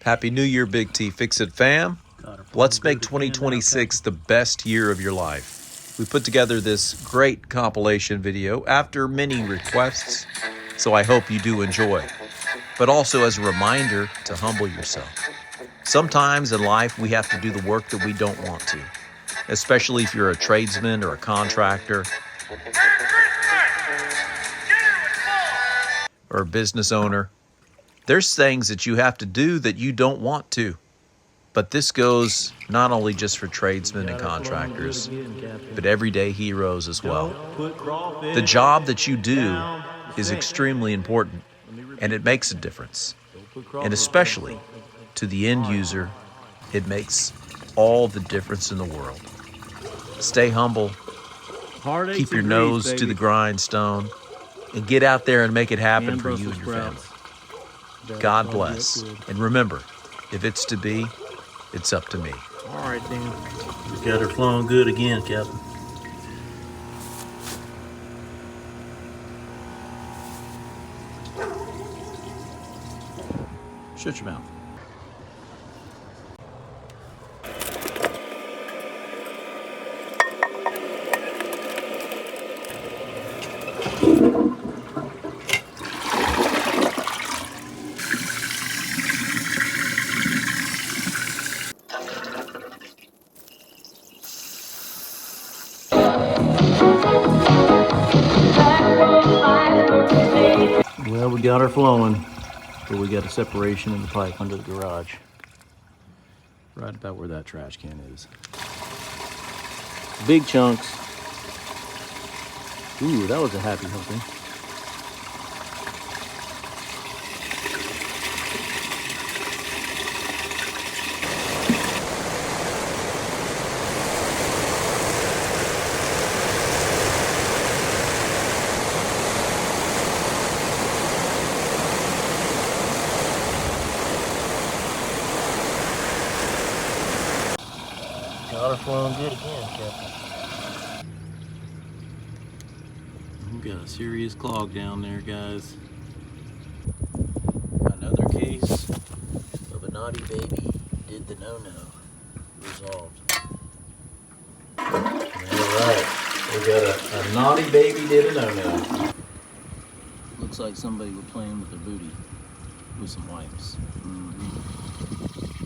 Happy New Year, Big T Fix-It fam. Let's make 2026 the best year of your life. We put together this great compilation video after many requests, so I hope you do enjoy. But also as a reminder to humble yourself. Sometimes in life we have to do the work that we don't want to, especially if you're a tradesman or a contractor or a business owner. There's things that you have to do that you don't want to. But this goes not only just for tradesmen and contractors, but everyday heroes as well. The job that you do is extremely important, and it makes a difference. And especially to the end user, it makes all the difference in the world. Stay humble, keep your nose to the grindstone, and get out there and make it happen for you and your family. God bless. And remember, if it's to be, it's up to me. All right, Dan. We got her flowing good again, Captain. Shut your mouth. Well, we got her flowing, but we got a separation in the pipe under the garage. Right about where that trash can is. Big chunks. Ooh, that was a happy helping. Got her flowing good again, Captain. We got a serious clog down there, guys. Another case of a naughty baby did the no-no. Resolved. Alright, we got a naughty baby did a no-no. Looks like somebody was playing with their booty with some wipes.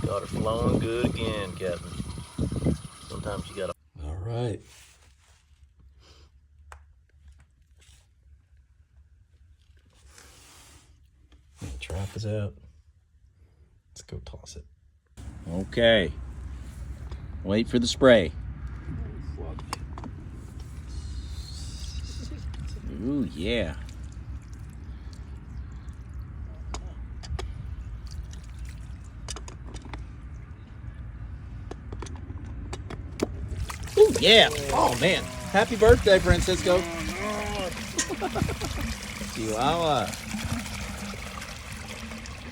Got her flowing good again, Captain. Sometimes you gotta. All right. The trap is out. Let's go toss it. Okay. Wait for the spray. Ooh, yeah. Ooh, yeah. Oh, man. Happy birthday, Francisco. Chihuahua.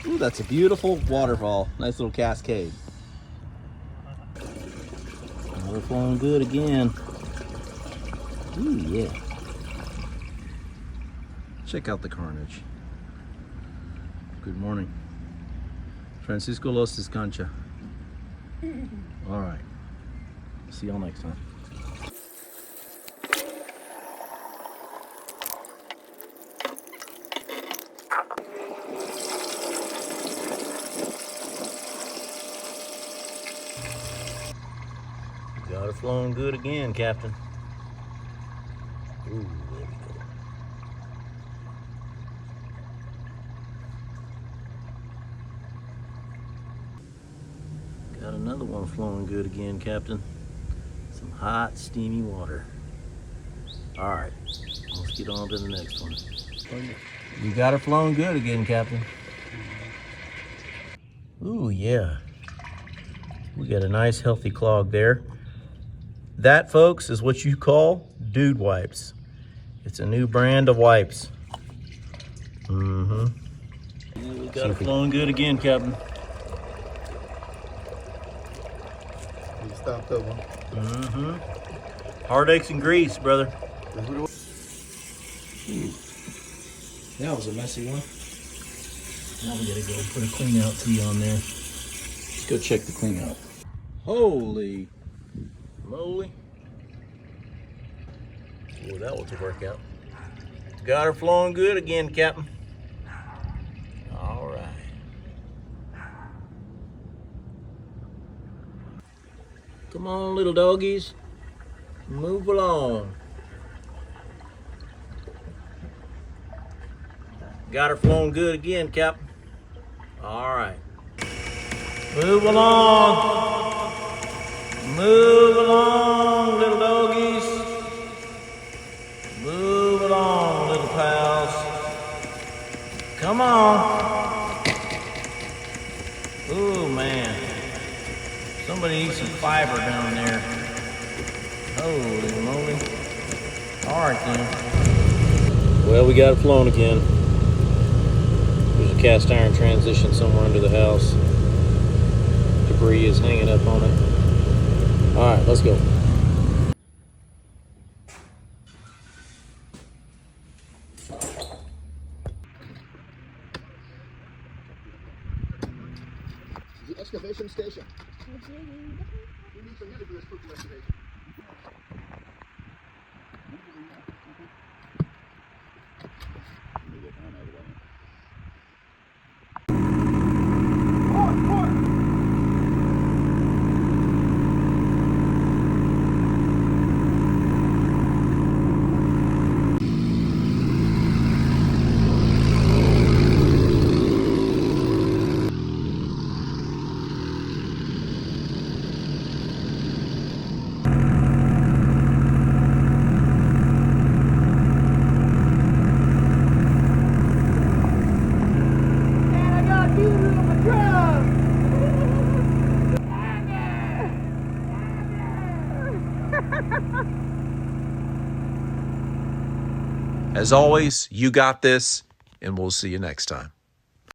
Ooh, that's a beautiful waterfall. Nice little cascade. We're flowing good again. Ooh, yeah. Check out the carnage. Good morning. Francisco lost his cancha. All right. See y'all next time. Got her flowing good again, Captain. Ooh, there we go. Got another one flowing good again, Captain. Some hot, steamy water. All right, let's get on to the next one. You got her flowing good again, Captain. Ooh, yeah. We got a nice, healthy clog there. That, folks, is what you call dude wipes. It's a new brand of wipes. Yeah, we got her flowing good again, Captain. You stopped that one. Heartaches and grease, brother. That was a messy one. Now we gotta go put a clean out tee on there. Let's go check the cleanout. Holy moly. Oh, that was a workout. Got her flowing good again, Captain. All right. Come on, little doggies. Move along. Got her flowing good again, Captain. All right. Move along. Move along, little doggies. Move along, little pals. Come on. Ooh, man. Somebody eat some fiber down there. Holy moly. All right, then. Well, we got it flowing again. There's a cast iron transition somewhere under the house. Debris is hanging up on it. All right, let's go. The excavation station. We need some money for this quick excavation. As always, you got this, and we'll see you next time.